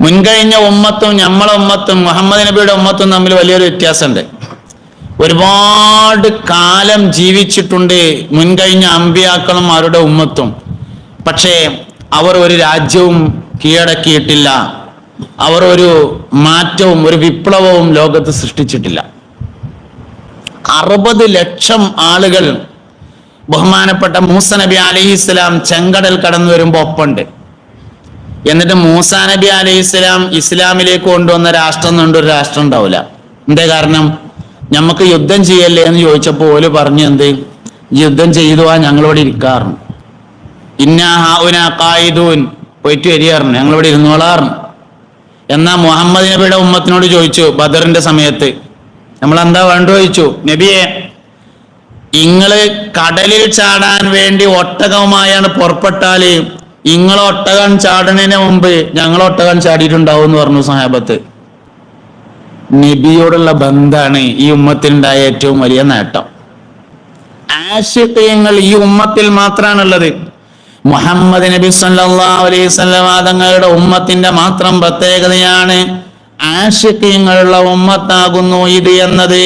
മുൻകഴിഞ്ഞ ഉമ്മത്തും നമ്മളെ ഉമ്മത്തും മുഹമ്മദ് നബിയുടെ ഉമ്മത്തും തമ്മിൽ വലിയൊരു വ്യത്യാസമുണ്ട്. ഒരുപാട് കാലം ജീവിച്ചിട്ടുണ്ട് മുൻകഴിഞ്ഞ അമ്പിയാക്കളും അവരുടെ ഉമ്മത്തും. പക്ഷേ അവർ ഒരു രാജ്യവും കീഴടക്കിയിട്ടില്ല. അവർ ഒരു മാറ്റവും ഒരു വിപ്ലവവും ലോകത്ത് സൃഷ്ടിച്ചിട്ടില്ല. 60 ലക്ഷം ആളുകൾ ബഹുമാനപ്പെട്ട മൂസ നബി അലൈഹിസ്സലാം ചെങ്കടൽ കടന്നു വരുമ്പോൾ ഒപ്പുണ്ട്. എന്നിട്ട് മൂസ നബി അലൈഹിസ്സലാം ഇസ്ലാമിലേക്ക് കൊണ്ടുവന്ന രാഷ്ട്രം ഒരു രാഷ്ട്രം ഉണ്ടാവില്ല. എന്തേ കാരണം? നമുക്ക് യുദ്ധം ചെയ്യല്ലേ എന്ന് ചോദിച്ചപ്പോൾ ഓല് പറഞ്ഞു, എന്ത് യുദ്ധം ചെയ്തുവാ ഞങ്ങളിവിടെ ഇരിക്കാറുണ്ട്. ഇന്നാഹാഊൻ പോയിട്ട് വരികയായിരുന്നു, ഞങ്ങളിവിടെ ഇരുന്നോളാറുണ്ട്. എന്നാ മുഹമ്മദ് നബിയുടെ ഉമ്മത്തിനോട് ചോദിച്ചു ബദറിന്റെ സമയത്ത്, നമ്മളെന്താ വേണ്ട ചോദിച്ചു, നബിയെ ഇങ്ങള് കടലിൽ ചാടാൻ വേണ്ടി ഒട്ടകവുമായാണ് പുറപ്പെട്ടാല് ഇങ്ങൾ ഒട്ടകം ചാടുന്നതിന് മുമ്പ് ഞങ്ങൾ ഒട്ടകം ചാടിയിട്ടുണ്ടാവും എന്ന് പറഞ്ഞു സഹാബത്ത്. നബിയോടുള്ള ബന്ധാണ് ഈ ഉമ്മത്തിനുണ്ടായ ഏറ്റവും വലിയ നേട്ടം. ആശിഖ്യങ്ങൾ ഈ ഉമ്മത്തിൽ മാത്രമാണുള്ളത്. മുഹമ്മദ് നബി സല്ലല്ലാഹു അലൈഹി വസല്ലം തങ്ങളുടെ ഉമ്മത്തിന്റെ മാത്രം പ്രത്യേകതയാണ് ആശിഖ്യങ്ങളുള്ള ഉമ്മത്താകുന്നു ഇത് എന്നത്.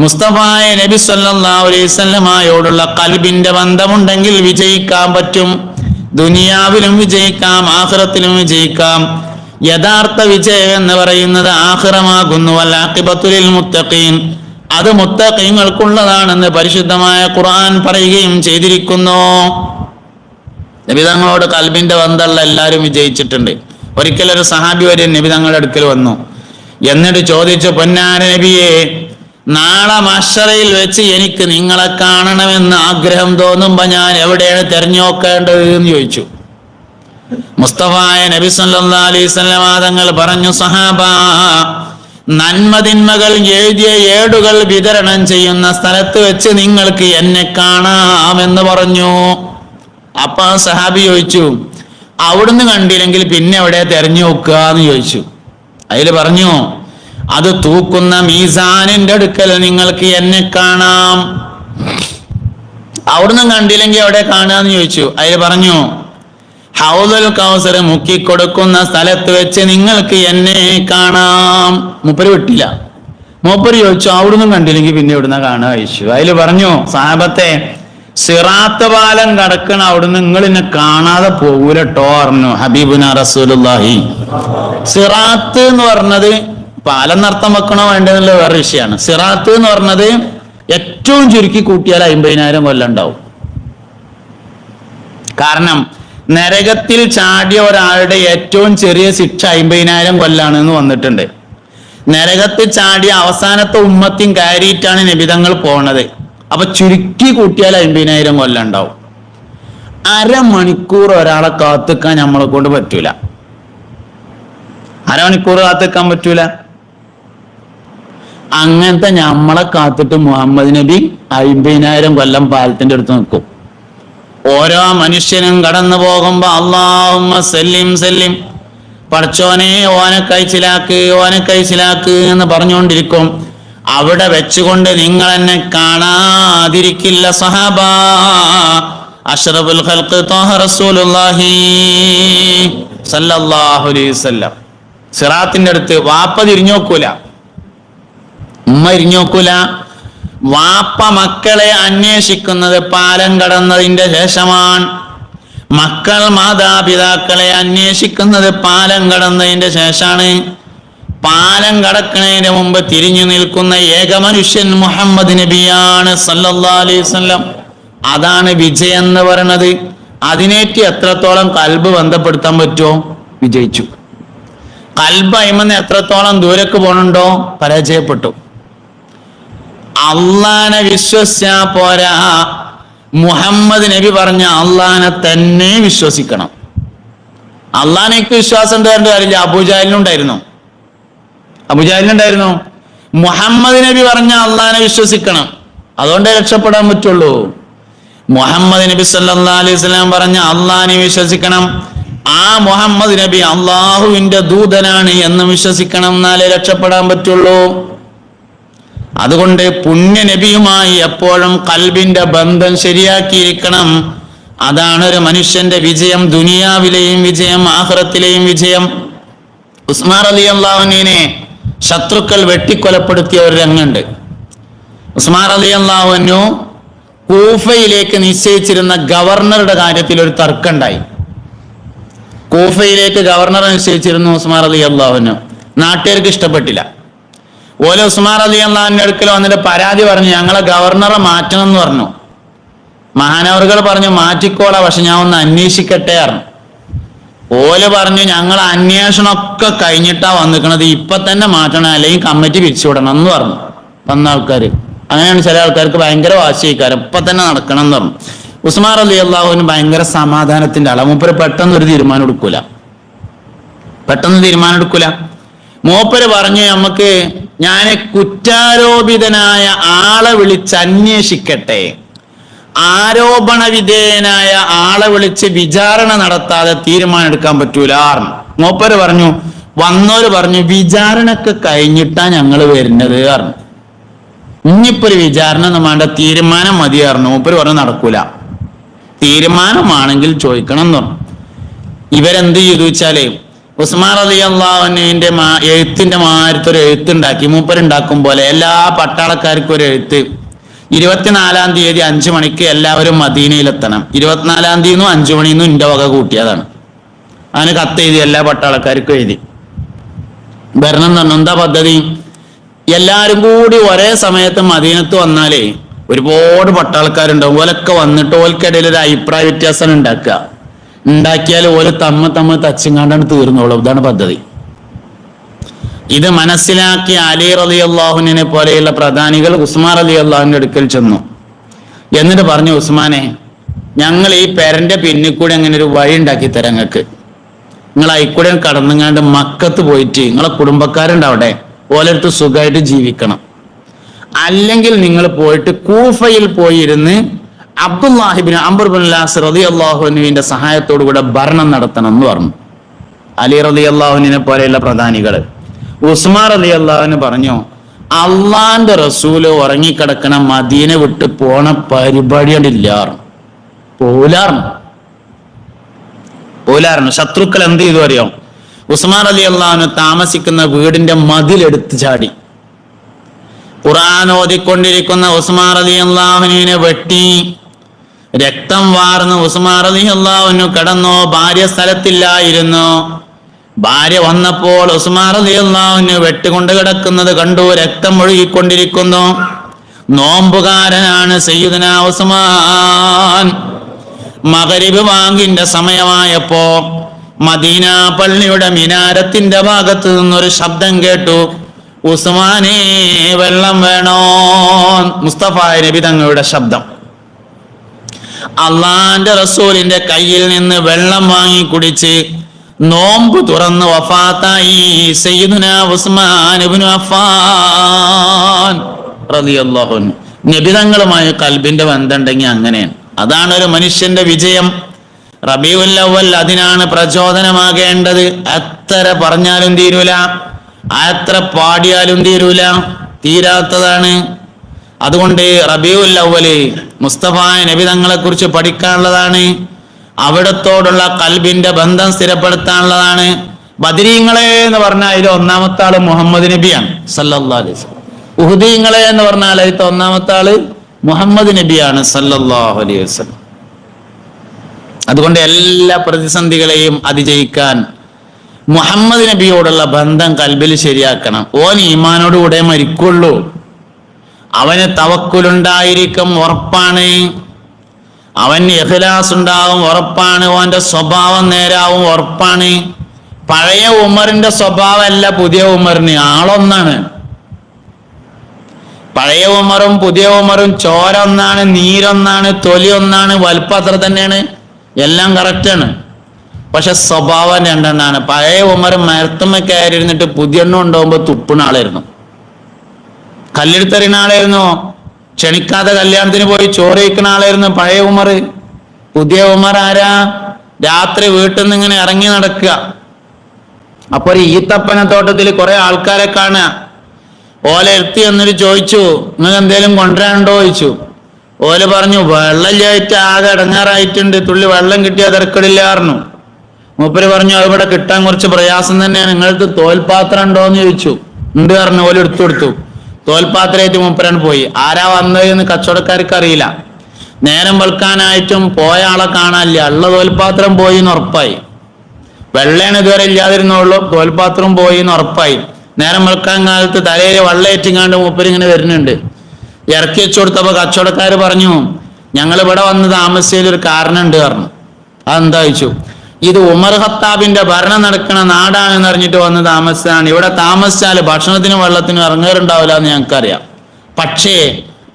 മുസ്തഫായ നബി സല്ലല്ലാഹു അലൈഹി വസല്ലമയോടുള്ള ഖൽബിന്റെ ബന്ധമുണ്ടെങ്കിൽ വിജയിക്കാൻ പറ്റും. ദുനിയാവിലും വിജയിക്കാം, ആഖിറത്തിലും വിജയിക്കാം. യഥാർത്ഥ വിജയം എന്ന് പറയുന്നത് ആഖിറമാകുന്നു. വൽആഖിബത്തു ലിൽ മുത്തഖീൻ, അത് മുത്തഖീങ്ങൾക്കുള്ളതാണെന്ന് പരിശുദ്ധമായ ഖുർആൻ പറയുകയും ചെയ്തിരിക്കുന്നു. നബി തങ്ങളോട് ഖൽബിന്റെ ബന്ധമുള്ള എല്ലാവരും വിജയിച്ചിട്ടുണ്ട്. ഒരിക്കലൊരു സഹാബി വരെ നബി തങ്ങളുടെ അടുക്കൽ വന്നു. എന്നിട്ട് ചോദിച്ചു, പൊന്നാര നബിയെ, നാളെ മഹ്ശറയിൽ വെച്ച് എനിക്ക് നിങ്ങളെ കാണണമെന്ന് ആഗ്രഹം തോന്നുമ്പോ ഞാൻ എവിടെയാണ് തെരഞ്ഞു നോക്കേണ്ടത് എന്ന് ചോദിച്ചു. മുസ്തഫായ നബി സല്ലല്ലാഹു അലൈഹി വസല്ലം തങ്ങൾ പറഞ്ഞു, സഹാബാ, നന്മതിന്മകൾ എഴുതിയ ഏടുകൾ വിതരണം ചെയ്യുന്ന സ്ഥലത്ത് വെച്ച് നിങ്ങൾക്ക് എന്നെ കാണാമെന്ന് പറഞ്ഞു. അപ്പൊ സഹാബി ചോദിച്ചു, അവിടുന്ന് കണ്ടില്ലെങ്കിൽ പിന്നെ എവിടെ തെരഞ്ഞു നോക്കുക എന്ന് ചോദിച്ചു. അതിൽ പറഞ്ഞു, അത് തൂക്കുന്ന മീസാനിന്റെ അടുക്കൽ നിങ്ങൾക്ക് എന്നെ കാണാം. അവിടുന്ന് കണ്ടില്ലെങ്കിൽ എവിടെ കാണാന്ന് ചോദിച്ചു. അതിൽ പറഞ്ഞു, ഹൗദുൽ കൗസർ മുക്കിക്കൊടുക്കുന്ന സ്ഥലത്ത് വെച്ച് നിങ്ങൾക്ക് എന്നെ കാണാം. മൂപ്പര് വിട്ടില്ല. മൂപ്പര് ചോദിച്ചു, അവിടുന്ന് കണ്ടില്ലെങ്കിൽ പിന്നെ എവിടുന്ന കാണാൻ ചോദിച്ചു. അതിൽ പറഞ്ഞു, സഹാബത്തെ, സിറാത്ത് പാലം കടക്കണ അവിടുന്ന് നിങ്ങൾ എന്നെ കാണാതെ പോകൂലട്ടോ പറഞ്ഞു ഹബീബുന റസൂലുള്ളാഹി. സിറാത്ത് എന്ന് പറഞ്ഞത് പാലം നർത്തം വെക്കണോ വേണ്ടതെന്നുള്ള വേറെ വിഷയമാണ്. സിറാത്ത് എന്ന് പറഞ്ഞത് ഏറ്റവും ചുരുക്കി കൂട്ടിയാൽ 50,000 കൊല്ലം ഉണ്ടാവും. കാരണം നരകത്തിൽ ചാടിയ ഒരാളുടെ ഏറ്റവും ചെറിയ ശിക്ഷ 50,000 കൊല്ലാണ് എന്ന് വന്നിട്ടുണ്ട്. നരകത്തിൽ ചാടിയ അവസാനത്തെ ഉമ്മത്തിൻ കയറിയിട്ടാണ് നബിതങ്ങൾ പോണത്. അപ്പൊ ചുരുക്കി കൂട്ടിയാൽ 50,000 കൊല്ലം ഉണ്ടാവും. അരമണിക്കൂർ ഒരാളെ കാത്തുക്കാൻ നമ്മളെ കൊണ്ട് പറ്റൂല. അരമണിക്കൂർ കാത്തുക്കാൻ പറ്റൂല. അങ്ങനത്തെ നമ്മളെ കാത്തിട്ട് മുഹമ്മദ് നബി 50,000 കൊല്ലം പാലത്തിന്റെ അടുത്ത് നിൽക്കും. ഓരോ മനുഷ്യനും കടന്നു പോകുമ്പോ അല്ലാഹുമ്മ സല്ലിം സല്ലിം, പടച്ചോനെ ഓനെ കഴിച്ചിലാക്ക് എന്ന് പറഞ്ഞുകൊണ്ടിരിക്കും. അവിടെ വെച്ചുകൊണ്ട് നിങ്ങൾ എന്നെ കാണാതിരിക്കില്ല സഹാബാ. അഷ്റഫുൽ ഖൽഖ് ത്വാഹ റസൂലുള്ളാഹി സല്ലല്ലാഹു അലൈഹി വസല്ലം സിറാത്തിന്റെ അടുത്ത് വാപ്പ തിരിഞ്ഞു നോക്കൂല, ഉമ്മ തിരിഞ്ഞു നോക്കൂല. വാപ്പ മക്കളെ അന്വേഷിക്കുന്നത് പാലം കടന്നതിന്റെ ശേഷമാണ്. മക്കൾ മാതാപിതാക്കളെ അന്വേഷിക്കുന്നത് പാലം കടന്നതിന്റെ ശേഷമാണ്. പാലം കടക്കുന്നതിന് മുമ്പ് തിരിഞ്ഞു നിൽക്കുന്ന ഏക മനുഷ്യൻ മുഹമ്മദ് നബിയാണ് സല്ലല്ലാഹു അലൈഹി വസല്ലം. അതാണ് വിജയം എന്ന് പറയുന്നത്. അതിനേറ്റ് എത്രത്തോളം കൽബ് ബന്ധപ്പെടുത്താൻ പറ്റുമോ വിജയിച്ചു. കൽബ് അയിമന്ന് എത്രത്തോളം ദൂരക്ക് പോണുണ്ടോ പരാജയപ്പെട്ടു. അള്ളാനെ വിശ്വസിച്ചാ പോരാ, മുഹമ്മദ് നബി പറഞ്ഞ അള്ളാനെ തന്നെ വിശ്വസിക്കണം. അള്ളാനേക്ക് വിശ്വാസം ഉണ്ടായിരുന്ന കാര്യമില്ല. അബൂജഹലിനുണ്ടായിരുന്നു. മുഹമ്മദ് നബി പറഞ്ഞ അള്ളാനെ വിശ്വസിക്കണം. അതുകൊണ്ടേ രക്ഷപ്പെടാൻ പറ്റുള്ളൂ. മുഹമ്മദ് നബി സല്ലല്ലാഹു അലൈഹി വസല്ലം പറഞ്ഞ അള്ളാനെ വിശ്വസിക്കണം. ആ മുഹമ്മദ് നബി അള്ളാഹുവിന്റെ ദൂതനാണ് എന്ന് വിശ്വസിക്കണം. എന്നാലേ രക്ഷപ്പെടാൻ പറ്റുള്ളൂ. അതുകൊണ്ട് പുണ്യ നബിയുമായി എപ്പോഴും കൽബിന്റെ ബന്ധം ശരിയാക്കിയിരിക്കണം. അതാണ് ഒരു മനുഷ്യന്റെ വിജയം, ദുനിയാവിലെയും വിജയം, ആഖിറത്തിലെയും വിജയം. ഉസ്മാൻ റളിയല്ലാഹു അൻഹുവിനെ ശത്രുക്കൾ വെട്ടിക്കൊലപ്പെടുത്തിയ ഒരു രംഗമുണ്ട്. ഉസ്മാൻ റളിയല്ലാഹു അൻഹു കൂഫയിലേക്ക് നിശ്ചയിച്ചിരുന്ന ഗവർണറുടെ കാര്യത്തിൽ ഒരു തർക്കമുണ്ടായി. കൂഫയിലേക്ക് ഗവർണറെ നിശ്ചയിച്ചിരുന്നു ഉസ്മാൻ റളിയല്ലാഹു അൻഹു. നാട്ടുകാർക്ക് ഇഷ്ടപ്പെട്ടില്ല. ഓലെ ഉസ്മാൻ റളിയല്ലാഹു അൻഹു അടുക്കൽ വന്നിട്ട് പരാതി പറഞ്ഞു, ഞങ്ങളെ ഗവർണറെ മാറ്റണം എന്ന് പറഞ്ഞു. മഹാനവറുകൾ പറഞ്ഞു മാറ്റിക്കോളാം, പക്ഷെ ഞാൻ ഒന്ന് അന്വേഷിക്കട്ടെ പറഞ്ഞു. ഓല് പറഞ്ഞു ഞങ്ങൾ അന്വേഷണമൊക്കെ കഴിഞ്ഞിട്ടാ വന്നിക്കണത്, ഇപ്പൊ തന്നെ മാറ്റണം, അല്ലെങ്കിൽ കമ്മിറ്റി പിരിച്ചുവിടണം എന്ന് പറഞ്ഞു. വന്ന ആൾക്കാര് അങ്ങനെയാണ്. ചില ആൾക്കാർക്ക് ഭയങ്കര വാശിക്കാരം, ഇപ്പൊ തന്നെ നടക്കണം എന്ന് പറഞ്ഞു. ഉസ്മാൻ റളിയല്ലാഹു അൻഹു ഭയങ്കര സമാധാനത്തിന്റെ ആളാ. മൂപ്പര് പെട്ടെന്ന് ഒരു തീരുമാനം എടുക്കൂല. മൂപ്പര് പറഞ്ഞു നമുക്ക് ഞാൻ കുറ്റാരോപിതനായ ആളെ വിളിച്ച് അന്വേഷിക്കട്ടെ, ആരോപണ വിധേയനായ ആളെ വിളിച്ച് വിചാരണ നടത്താതെ തീരുമാനം എടുക്കാൻ പറ്റൂല. മൂപ്പര് പറഞ്ഞു, വന്നോര് പറഞ്ഞു വിചാരണക്ക് കഴിഞ്ഞിട്ടാ ഞങ്ങൾ വരുന്നത് പറഞ്ഞു. ഇനിയിപ്പോ ഒരു വിചാരണ ഒന്നും വേണ്ട, തീരുമാനം മതി പറഞ്ഞു. മൂപ്പര് പറഞ്ഞു നടക്കൂല, തീരുമാനമാണെങ്കിൽ ചോദിക്കണം എന്ന് പറഞ്ഞു. ഇവരെന്ത് ചെയ്തു വെച്ചാല് ഉസ്മാൻ റളിയല്ലാഹു അൻഹുവിന്റെ എഴുത്തിന്റെ മാരത്തൊരു എഴുത്തുണ്ടാക്കി. മൂപ്പരുണ്ടാക്കും പോലെ എല്ലാ പട്ടാളക്കാർക്കും ഒരു എഴുത്ത്. 24-ാം തീയതി 5 മണിക്ക് എല്ലാവരും മദീനയിലെത്തണം. 24-ാം തീയതി 5 മണിന്ന് എന്റെ വക കൂട്ടിയതാണ്. അതിന് കത്ത് എഴുതി, എല്ലാ പട്ടാളക്കാർക്കും എഴുതി വരണം എന്ന് പറഞ്ഞു. എന്താ പദ്ധതി? എല്ലാരും കൂടി ഒരേ സമയത്ത് മദീനത്ത് വന്നാലേ ഒരുപാട് പട്ടാളക്കാരുണ്ടാവും. ഓലൊക്കെ വന്നിട്ട് ഓൽക്കിടയിൽ ഒരു അഭിപ്രായ വ്യത്യാസം ഉണ്ടാക്കിയാൽ ഓല് തമ്മ തച്ചിങ്ങാണ്ടാണ് തീർന്നോളും. ഇതാണ് പദ്ധതി. ഇത് മനസ്സിലാക്കി അലി റളിയല്ലാഹു അൻഹുവിനെ പോലെയുള്ള പ്രധാനികൾ ഉസ്മാൻ റളിയല്ലാഹുവിന്റെ അടുക്കൽ ചെന്നു. എന്നിട്ട് പറഞ്ഞു, ഉസ്മാനെ, ഞങ്ങൾ ഈ പെരന്റെ പിന്നിൽ കൂടെ അങ്ങനെ ഒരു വഴി ഉണ്ടാക്കി തരാം നിങ്ങൾക്ക്. നിങ്ങൾ അയിക്കൂടെ കടന്നുങ്ങാണ്ട് മക്കത്ത് പോയിട്ട് നിങ്ങളെ കുടുംബക്കാരുണ്ടവിടെ, ഓലടുത്ത് സുഖമായിട്ട് ജീവിക്കണം. അല്ലെങ്കിൽ നിങ്ങൾ പോയിട്ട് കൂഫയിൽ പോയിരുന്ന് അബ്ദുല്ലാഹി ഇബ്നു അംർ ഇബ്നുൽ ആസ് റളിയല്ലാഹു അൻഹുവിന്റെ സഹായത്തോടു കൂടെ ഭരണം നടത്തണം എന്ന് പറഞ്ഞു. അലി റളിയല്ലാഹു അൻഹുവിനെ പോലെയുള്ള പ്രധാനികൾ. ഉസ്മാൻ റളിയല്ലാഹു അൻഹു പറഞ്ഞു, അള്ളാന്റെ റസൂല് ഉറങ്ങിക്കിടക്കണ മദീന വിട്ട് പോണ പരിപാടിയില്ല. പോലായിരുന്നു. ശത്രുക്കൾ എന്ത് ചെയ്തു അറിയോ? ഉസ്മാൻ റളിയല്ലാഹു അൻഹു താമസിക്കുന്ന വീടിന്റെ മതിലെടുത്ത് ചാടി. ഖുർആൻ ഓതിക്കൊണ്ടിരിക്കുന്ന ഉസ്മാൻ റളിയല്ലാഹു അൻഹുവിനെ വെട്ടി. രക്തം വാർന്ന് ഉസ്മാൻ റളിയല്ലാഹു അൻഹു കടന്നു. ഭാര്യ സ്ഥലത്തില്ലായിരുന്നു. ഭാര്യ വന്നപ്പോൾ ഉസ്മാൻ റളിയല്ലാഹു അൻഹു വെട്ടുകൊണ്ട് കിടക്കുന്നത് കണ്ടു. രക്തം ഒഴുകിക്കൊണ്ടിരിക്കുന്നു. നോമ്പുകാരനാണ് സയ്യിദുനാ ഉസ്മാൻ. മഗ്രിബ് ബാങ്കിന്റെ സമയമായപ്പോ മദീന പള്ളിയുടെ മിനാരത്തിന്റെ ഭാഗത്ത് നിന്നൊരു ശബ്ദം കേട്ടു, ഉസ്മാനേ വെള്ളം വേണോ? മുസ്തഫ നബി തങ്ങളുടെ ശബ്ദം. അള്ളാന്റെ റസൂലിന്റെ കയ്യിൽ നിന്ന് വെള്ളം വാങ്ങി കുടിച്ച് നോമ്പ് തുറന്ന് വഫാത്തായി സയ്യിദുനാ ഉസ്മാൻ ഇബ്നു അഫ്ഫാൻ റളിയല്ലാഹു അൻഹു. നബി തങ്ങളുമായി കൽബിന്റെ ബന്ധമുണ്ടെങ്കിൽ അങ്ങനെയാണ്. അതാണ് ഒരു മനുഷ്യന്റെ വിജയം. റബീഉൽ അവ്വൽ അതിനാണ് പ്രചോദനമാകേണ്ടത്. എത്ര പറഞ്ഞാലും തീരൂല, എത്ര പാടിയാലും തീരൂല, തീരാത്തതാണ്. അതുകൊണ്ട് റബീഉൽ അവ്വൽ മുസ്തഫ നബി തങ്ങളെ കുറിച്ച് പഠിക്കാനുള്ളതാണ്. അവിടത്തോടുള്ള കൽബിന്റെ ബന്ധം സ്ഥിരപ്പെടുത്താനുള്ളതാണ്. ബദരീങ്ങളെ എന്ന് പറഞ്ഞാൽ അതിൽ ഒന്നാമത്തെ ആള് മുഹമ്മദ് നബിയാണ് സല്ലല്ലാഹു അലൈഹി വസല്ലം. ഉഹുദീങ്ങളെ എന്ന് പറഞ്ഞാൽ അതിൽ ഒന്നാമത്തെ ആള് മുഹമ്മദ് നബിയാണ് സല്ലല്ലാഹു അലൈഹി വസല്ലം. അതുകൊണ്ട് എല്ലാ പ്രതിസന്ധികളെയും അതിജയിക്കാൻ മുഹമ്മദ് നബിയോടുള്ള ബന്ധം കൽബിൽ ശരിയാക്കണം. ഓൻ ഈമാനോടുകൂടെ മരിക്കുള്ളൂ. അവന് തവക്കുലുണ്ടായിരിക്കും, ഉറപ്പാണ്. അവന് ഇഖ്ലാസ് ഉണ്ടാവും, ഉറപ്പാണ്. ഓന്റെ സ്വഭാവം നേരാവും, ഉറപ്പാണ്. പഴയ ഉമറിന്റെ സ്വഭാവമല്ല പുതിയ ഉമറിന്, ആളൊന്നാണ്. പഴയ ഉമറും പുതിയ ഉമറും ചോര ഒന്നാണ്, നീരൊന്നാണ്, തൊലി ഒന്നാണ്, വലുപ്പം അത്ര തന്നെയാണ്, എല്ലാം കറക്റ്റാണ്. പക്ഷെ സ്വഭാവം രണ്ടെണ്ണാണ്. പഴയ ഉമർ മരത്തുമ്മ കയറിയിരുന്നിട്ട് പുതിയ എണ്ണം ഉണ്ടാവുമ്പോ തുപ്പുന്ന ആളായിരുന്നു, കല്ലെടുത്തെറിയുന്ന ആളായിരുന്നു, ക്ഷണിക്കാതെ കല്യാണത്തിന് പോയി ചോറ് വയ്ക്കുന്ന ആളായിരുന്നു പഴയ ഉമർ. പുതിയ ഉമർ ആരാ? രാത്രി വീട്ടിൽ നിന്ന് ഇങ്ങനെ ഇറങ്ങി നടക്കുക. അപ്പൊ ഒരു ഈത്തപ്പന തോട്ടത്തിൽ കുറെ ആൾക്കാരെ കാണുക. ഓല എത്തി എന്നിട്ട് ചോദിച്ചു, നിങ്ങൾക്ക് എന്തേലും കൊണ്ടുവരാനുണ്ടോ ചോദിച്ചു. ഓല് പറഞ്ഞു, വെള്ളം ആയിട്ട് ആകെ ഇടങ്ങാറായിട്ടുണ്ട്, തുള്ളി വെള്ളം കിട്ടിയാൽ തിരക്കടില്ല പറഞ്ഞു. മൂപ്പര് പറഞ്ഞു ഇവിടെ കിട്ടാൻ കുറച്ച് പ്രയാസം തന്നെയാണ്, നിങ്ങൾക്ക് തോൽപാത്രം ഉണ്ടോന്ന് ചോദിച്ചു. ഉണ്ട് പറഞ്ഞു. ഓല് എടുത്തു കൊടുത്തു. തോൽപാത്രമായിട്ട് മൂപ്പരാണ് പോയി. ആരാ വന്നത് എന്ന് കച്ചവടക്കാർക്ക് അറിയില്ല. നേരം വെളുക്കാനായിട്ടും പോയ ആളെ കാണാനില്ല. ഉള്ള തോൽപാത്രം പോയി എന്ന് ഉറപ്പായി. വെള്ളയാണ് ഇതുവരെ ഇല്ലാതിരുന്നുള്ളൂ, തോൽപാത്രം പോയി എന്ന് ഉറപ്പായി. നേരം വെളുക്കാൻ കാലത്ത് തലയിൽ വെള്ളയേറ്റിങ്ങാണ്ട് മൂപ്പര് ഇങ്ങനെ വരുന്നുണ്ട്. ഇറക്കി വെച്ചു കൊടുത്തപ്പോ കച്ചവടക്കാർ പറഞ്ഞു, ഞങ്ങൾ ഇവിടെ വന്ന് താമസിച്ചതിൽ ഒരു കാരണം ഉണ്ട് പറഞ്ഞു. അതെന്താ ചോദിച്ചു. ഇത് ഉമർ ഖത്താബിന്റെ ഭരണം നടക്കുന്ന നാടാണെന്ന് അറിഞ്ഞിട്ട് വന്ന് താമസിച്ചാണ്. ഇവിടെ താമസിച്ചാൽ ഭക്ഷണത്തിനും വെള്ളത്തിനും ഇറങ്ങാറുണ്ടാവില്ല എന്ന് ഞങ്ങൾക്കറിയാം. പക്ഷേ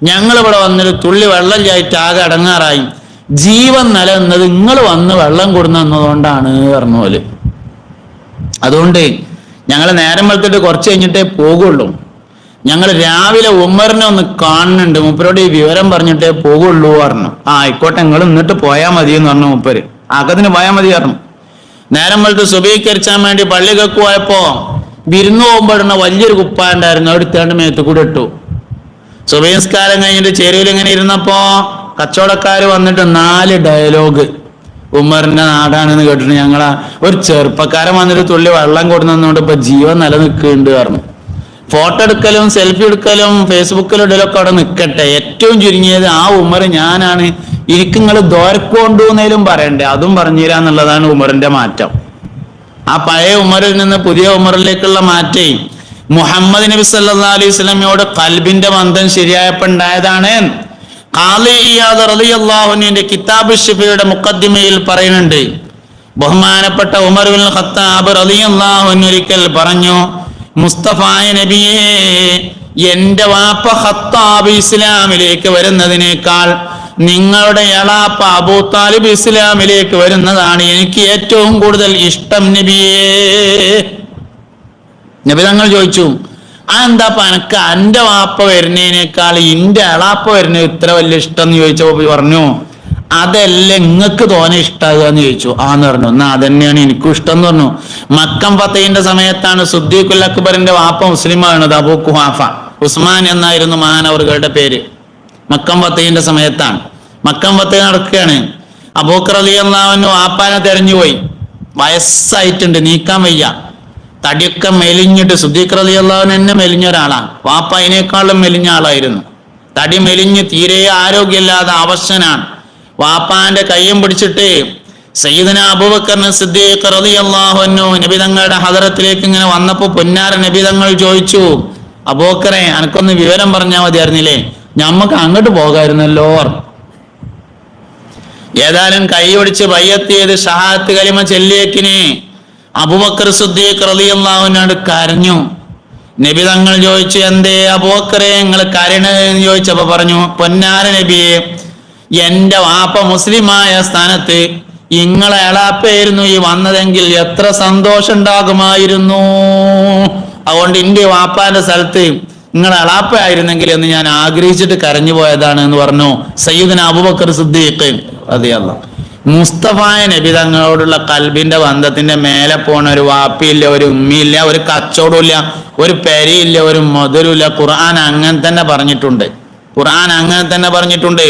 ഞങ്ങൾ ഇവിടെ വന്നൊരു തുള്ളി വെള്ളം ചായിട്ട് ആകെ അടങ്ങാറായി. ജീവൻ നിലനിന്നത് നിങ്ങൾ വന്ന് വെള്ളം കൊടുന്നതുകൊണ്ടാണ് പറഞ്ഞു പോലെ. അതുകൊണ്ട് ഞങ്ങൾ നേരം വെളുത്തിട്ട് കുറച്ച് കഴിഞ്ഞിട്ടേ പോകുള്ളൂ. ഞങ്ങൾ രാവിലെ ഉമറിനെ ഒന്ന് കാണുന്നുണ്ട്, മൂപ്പരോട് ഈ വിവരം പറഞ്ഞിട്ടേ പോകുള്ളൂ പറഞ്ഞു. ആയിക്കോട്ടെ, നിങ്ങൾ എന്നിട്ട് പോയാൽ മതി എന്ന് പറഞ്ഞു മൂപ്പര്. ആക്കത്തിന് പോയാൽ മതി പറഞ്ഞു. നേരം വെളുത്ത് സുബഹിക്കരിച്ചാൻ വേണ്ടി പള്ളികൾക്ക് പോയപ്പോ വിരുന്ന് പോകുമ്പോഴുന്ന വലിയൊരു കുപ്പായ ഉണ്ടായിരുന്നു, എടുത്താണ്ട് മേത്ത് കൂടെ ഇട്ടു. സുബഹിസ്കാരം കഴിഞ്ഞിട്ട് ചെരുവിൽ ഇങ്ങനെ ഇരുന്നപ്പോ കച്ചവടക്കാര് വന്നിട്ട് 4 ഡയലോഗ്. ഉമറിന്റെ നാടാണെന്ന് കേട്ടിട്ട് ഞങ്ങളാ ഒരു ചെറുപ്പക്കാരൻ വന്നിട്ട് തുള്ളി വെള്ളം കൊടുന്നതുകൊണ്ട് ഇപ്പൊ ജീവൻ നിലനിൽക്കുന്നുണ്ട് പറഞ്ഞു. ഫോട്ടോ എടുക്കലും സെൽഫി എടുക്കലും ഫേസ്ബുക്കിലും ഇടലൊക്കെ അവിടെ നിൽക്കട്ടെ, ഏറ്റവും ചുരുങ്ങിയത് ആ ഉമർ ഞാനാണ്, എനിക്ക് നിങ്ങൾ ദോരക്കൊണ്ടുന്നേലും പറയണ്ടേ, അതും പറഞ്ഞുതരാന്നുള്ളതാണ് ഉമറിന്റെ മാറ്റം. ആ പഴയ ഉമറിൽ നിന്ന് പുതിയ ഉമറിലേക്കുള്ള മാറ്റേ മുഹമ്മദ് നബി സല്ലല്ലാഹു അലൈഹി വസല്ലമയോട് ഖൽബിന്റെ ബന്ധം ശരിയായപ്പോൾ ഉണ്ടായതാണ്. ഖാളി ഇയാദ് റളിയല്ലാഹു അൻഹുവിന്റെ കിതാബ് ശിഫയുടെ മുഖദ്ദിമയിൽ പറയുന്നുണ്ട്, ബഹുമാനപ്പെട്ട ഉമർ ഇബ്നുൽ ഖത്താബ് റളിയല്ലാഹു അൻഹു ഒരിക്കൽ പറഞ്ഞു, മുസ്തഫായ നബിയേ, എന്റെ വാപ്പ ഖത്താബ് ഇസ്ലാമിലേക്ക് വരുന്നതിനേക്കാൾ നിങ്ങളുടെ എളാപ്പ അബൂ താലിബ് ഇസ്ലാമിലേക്ക് വരുന്നതാണ് എനിക്ക് ഏറ്റവും കൂടുതൽ ഇഷ്ടം നബിയേ. നബി തങ്ങൾ ചോദിച്ചു, അതെന്താ എനക്ക് എന്റെ വാപ്പ വരുന്നതിനേക്കാൾ ഇന്റെ എളാപ്പ വരുന്നത് ഇത്ര വലിയ ഇഷ്ടം എന്ന് ചോദിച്ചപ്പോ പറഞ്ഞു, അതല്ല നിങ്ങൾക്ക് തോന്നെ ഇഷ്ടാകുക എന്ന് ചോദിച്ചു. ആന്ന് പറഞ്ഞു. എന്നാ അതന്നെയാണ് എനിക്കും ഇഷ്ടം എന്ന് പറഞ്ഞു. മക്കം ഫതഹിന്റെ സമയത്താണ് സിദ്ദീഖുൽ അക്ബറിന്റെ വാപ്പ മുസ്ലിമാണത്. അബൂ ഖുഹാഫ ഉസ്മാൻ എന്നായിരുന്നു മഹാനവറുകളുടെ പേര്. മക്കം ഫതഹിന്റെ സമയത്താണ്. മക്കം ഫതഹ് നടക്കുകയാണ്. അബൂബക്കർ റളിയല്ലാഹു അൻഹു വാപ്പാനെ തെരഞ്ഞുപോയി. വയസ്സായിട്ടുണ്ട്, നീക്കാൻ വയ്യ, തടിയൊക്കെ മെലിഞ്ഞിട്ട്. സിദ്ദീഖ് റളിയല്ലാഹു അൻഹു തന്നെ മെലിഞ്ഞ ഒരാളാണ്. വാപ്പ അതിനേക്കാളും മെലിഞ്ഞ ആളായിരുന്നു. തടി മെലിഞ്ഞ് തീരെ ആരോഗ്യമില്ലാതെ അവശനാണ്. വാപ്പാന്റെ കയ്യും പിടിച്ചിട്ട് സയ്യിദന അബൂബക്കർ സിദ്ദീഖ് റളിയല്ലാഹു അൻഹു നബി തങ്ങളുടെ ഹദറത്തിലേക്ക് ഇങ്ങനെ വന്നപ്പോ പൊന്നാര നബി തങ്ങൾ ചോദിച്ചു, അബൂബക്കറെ അനക്കൊന്ന് വിവരം പറഞ്ഞാൽ മതിയായിരുന്നില്ലേ, ഞമ്മക്ക് അങ്ങോട്ട് പോകായിരുന്നല്ലോ. ഏതായാലും കൈ പിടിച്ച് ബയ്യത്ത് ചെയ്ത് ഷഹാദത്ത് കലിമ ചൊല്ലിയേക്കിന് അബൂബക്കർ സിദ്ദീഖ് റളിയല്ലാഹു അൻഹു കരഞ്ഞു. നബി തങ്ങൾ ചോദിച്ചു, എന്തേ അബൂബക്കറെ നിങ്ങൾ കരയണെന്ന് ചോദിച്ചപ്പോ പറഞ്ഞു, പൊന്നാര നബിയെ, എന്റെ വാപ്പ മുസ്ലിമായ സ്ഥാനത്ത് ഇങ്ങളെ എളാപ്പായിരുന്നു ഈ വന്നതെങ്കിൽ എത്ര സന്തോഷം ഉണ്ടാകുമായിരുന്നു. അതുകൊണ്ട് എന്റെ വാപ്പാന്റെ സ്ഥലത്ത് നിങ്ങൾ എളാപ്പയായിരുന്നെങ്കിൽ എന്ന് ഞാൻ ആഗ്രഹിച്ചിട്ട് കരഞ്ഞു പോയതാണ് എന്ന് പറഞ്ഞു സയ്യിദുന അബൂബക്കർ സിദ്ദീഖ് റളിയല്ലാഹു അൻഹു. മുസ്തഫായ നബി തങ്ങളോടുള്ള ഖൽബിന്റെ ബന്ധത്തിന്റെ മേലെ പോണ ഒരു വാപ്പിയില്ല, ഒരു ഉമ്മിയില്ല, ഒരു കച്ചവടമില്ല, ഒരു പെരയില്ല, ഒരു മധുരമില്ല. ഖുർആൻ അങ്ങനെ തന്നെ പറഞ്ഞിട്ടുണ്ട്. ഖുർആൻ അങ്ങനെ തന്നെ പറഞ്ഞിട്ടുണ്ട്.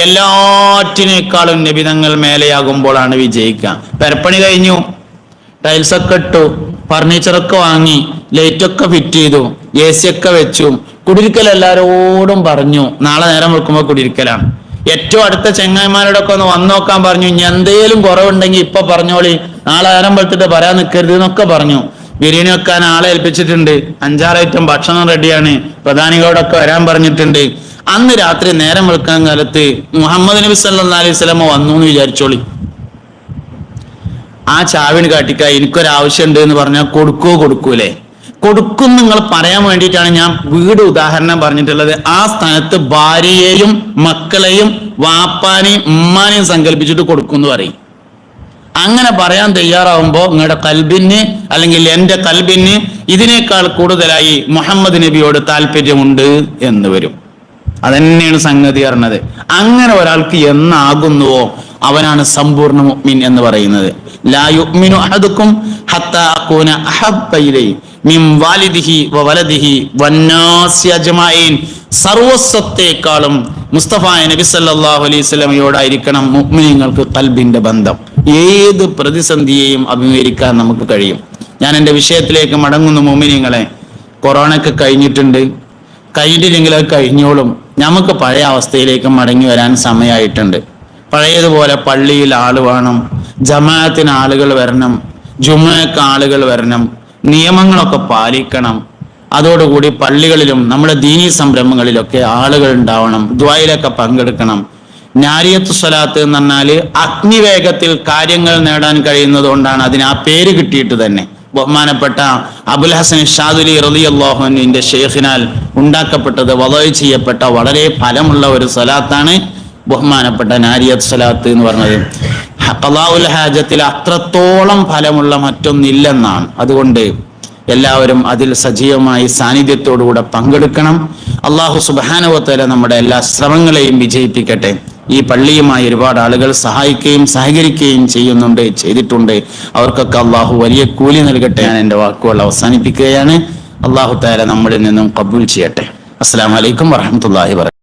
എല്ലാറ്റിനേക്കാളും നബി തങ്ങൾ മേലെയാകുമ്പോഴാണ് വിജയിക്കുക. പെരപ്പണി കഴിഞ്ഞു, ടൈൽസൊക്കെ ഇട്ടു, ഫർണിച്ചറൊക്കെ വാങ്ങി, ലൈറ്റൊക്കെ ഫിറ്റ് ചെയ്തു, AC ഒക്കെ വെച്ചു. കുടിരിക്കൽ എല്ലാരോടും പറഞ്ഞു, നാളെ നേരം വെക്കുമ്പോൾ കുടിരിക്കലാണ്. ഏറ്റവും അടുത്ത ചെങ്ങായിമാരോടൊക്കെ ഒന്ന് വന്നു നോക്കാൻ പറഞ്ഞു. ഇനി എന്തേലും കുറവുണ്ടെങ്കിൽ ഇപ്പൊ പറഞ്ഞോളി, നാളെ നേരം വെളുത്തിട്ട് പറയാൻ നിൽക്കരുത് എന്നൊക്കെ പറഞ്ഞു. ബിരിയാണി വെക്കാൻ ആളെ ഏൽപ്പിച്ചിട്ടുണ്ട്. 5-6 ഐറ്റം ഭക്ഷണം റെഡിയാണ്. പ്രധാനികളോടൊക്കെ വരാൻ പറഞ്ഞിട്ടുണ്ട്. അന്ന് രാത്രി നേരം വെളുക്കാൻ കാലത്ത് മുഹമ്മദ് നബി സല്ലല്ലാഹു അലൈഹി വസല്ലം വന്നു എന്ന് വിചാരിച്ചോളി. ആ ചാവിന് കാട്ടിക്ക എനിക്കൊരാവശ്യമുണ്ട് എന്ന് പറഞ്ഞാൽ കൊടുക്കൂലേ? കൊടുക്കും നിങ്ങൾ പറയാൻ വേണ്ടിയിട്ടാണ് ഞാൻ വീട് ഉദാഹരണം പറഞ്ഞിട്ടുള്ളത്. ആ സ്ഥാനത്ത് ഭാര്യയെയും മക്കളെയും വാപ്പാനെയും ഉമ്മാനെയും സങ്കല്പിച്ചിട്ട് കൊടുക്കും എന്ന് പറയും. അങ്ങനെ പറയാൻ തയ്യാറാവുമ്പോ നിങ്ങളുടെ കൽബിന് അല്ലെങ്കിൽ എന്റെ കൽബിന് ഇതിനേക്കാൾ കൂടുതലായി മുഹമ്മദ് നബിയോട് താല്പര്യമുണ്ട് എന്ന് വരും. അതന്നെയാണ് സംഗതി പറഞ്ഞത്. അങ്ങനെ ഒരാൾക്ക് എന്നാകുന്നുവോ അവനാണ് സമ്പൂർണ്ണ മുഅ്മിൻ എന്ന് പറയുന്നത്. ലാ യുഅ്മിനു അഹദുക്കും ഹത്താ അകൂന അഹബ്ബ ഇലൈഹി മിൻ വാലിദിഹി വവലദിഹി വന്നാസി അജ്മഈൻ. സർവസ്വത്തേക്കാളും മുസ്തഫ നബി സല്ലല്ലാഹു അലൈഹി വസല്ലമയോടായിരിക്കണം മുഅ്മിനീങ്ങൾക്ക് ഖൽബിന്റെ ബന്ധം. ഏത് പ്രതിസന്ധിയെയും അഭിമുഖീകരിക്കാൻ നമുക്ക് കഴിയും. ഞാൻ എൻ്റെ വിഷയത്തിലേക്ക് മടങ്ങുന്ന മുഅ്മിനീങ്ങളെ, കൊറോണയൊക്കെ കഴിഞ്ഞിട്ടില്ലെങ്കിൽ അത് കഴിഞ്ഞോളും. നമുക്ക് പഴയ അവസ്ഥയിലേക്ക് മടങ്ങി വരാൻ സമയമായിട്ടുണ്ട്. പഴയതുപോലെ പള്ളിയിൽ ആള് വേണം, ജമാഅത്തിന് ആളുകൾ വരണം, ജുമുഅക്ക് ആളുകൾ വരണം, നിയമങ്ങളൊക്കെ പാലിക്കണം. അതോടുകൂടി പള്ളികളിലും നമ്മുടെ ദീനീ സംരംഭങ്ങളിലൊക്കെ ആളുകൾ ഉണ്ടാവണം, ദുആയിലൊക്കെ പങ്കെടുക്കണം. നാരിയത്തു സ്വലാത്ത് എന്ന് പറഞ്ഞാൽ അഗ്നിവേഗത്തിൽ കാര്യങ്ങൾ നേടാൻ കഴിയുന്നത് കൊണ്ടാണ് അതിന് ആ പേര് കിട്ടിയിട്ട് തന്നെ. ബഹുമാനപ്പെട്ട അബുൽ ഹസൻ ഷാദുലി റളിയല്ലാഹു അൻഹുവിന്റെ ഷെയ്ഖിനാൽ ഉണ്ടാക്കപ്പെട്ടത്, വദഅ് ചെയ്യപ്പെട്ട വളരെ ഫലമുള്ള ഒരു സ്വലാത്താണ് ബഹുമാനപ്പെട്ട നാരിയത്ത് സ്വലാത്ത് എന്ന് പറഞ്ഞത്. ഖളാഉൽ ഹാജത്തിൽ അത്രത്തോളം ഫലമുള്ള മറ്റൊന്നില്ലെന്നാണ്. അതുകൊണ്ട് എല്ലാവരും അതിൽ സജീവമായി സാന്നിധ്യത്തോടുകൂടെ പങ്കെടുക്കണം. അല്ലാഹു സുബ്ഹാനഹു വ തആല നമ്മുടെ എല്ലാ ശ്രമങ്ങളെയും വിജയിപ്പിക്കട്ടെ. ഈ പള്ളിയുമായി ഒരുപാട് ആളുകൾ സഹായിക്കുകയും സഹകരിക്കുകയും ചെയ്തിട്ടുണ്ട്. അവർക്കൊക്കെ അള്ളാഹു വലിയ കൂലി നൽകട്ടെ. ഞാൻ എൻ്റെ വാക്കുകൾ അവസാനിപ്പിക്കുകയാണ്. അള്ളാഹു തആല നമ്മളിൽ നിന്നും ഖബൂൽ ചെയ്യട്ടെ. അസ്സലാമു അലൈക്കും വറഹ്മത്തുള്ളാഹി വബറകാതുഹു.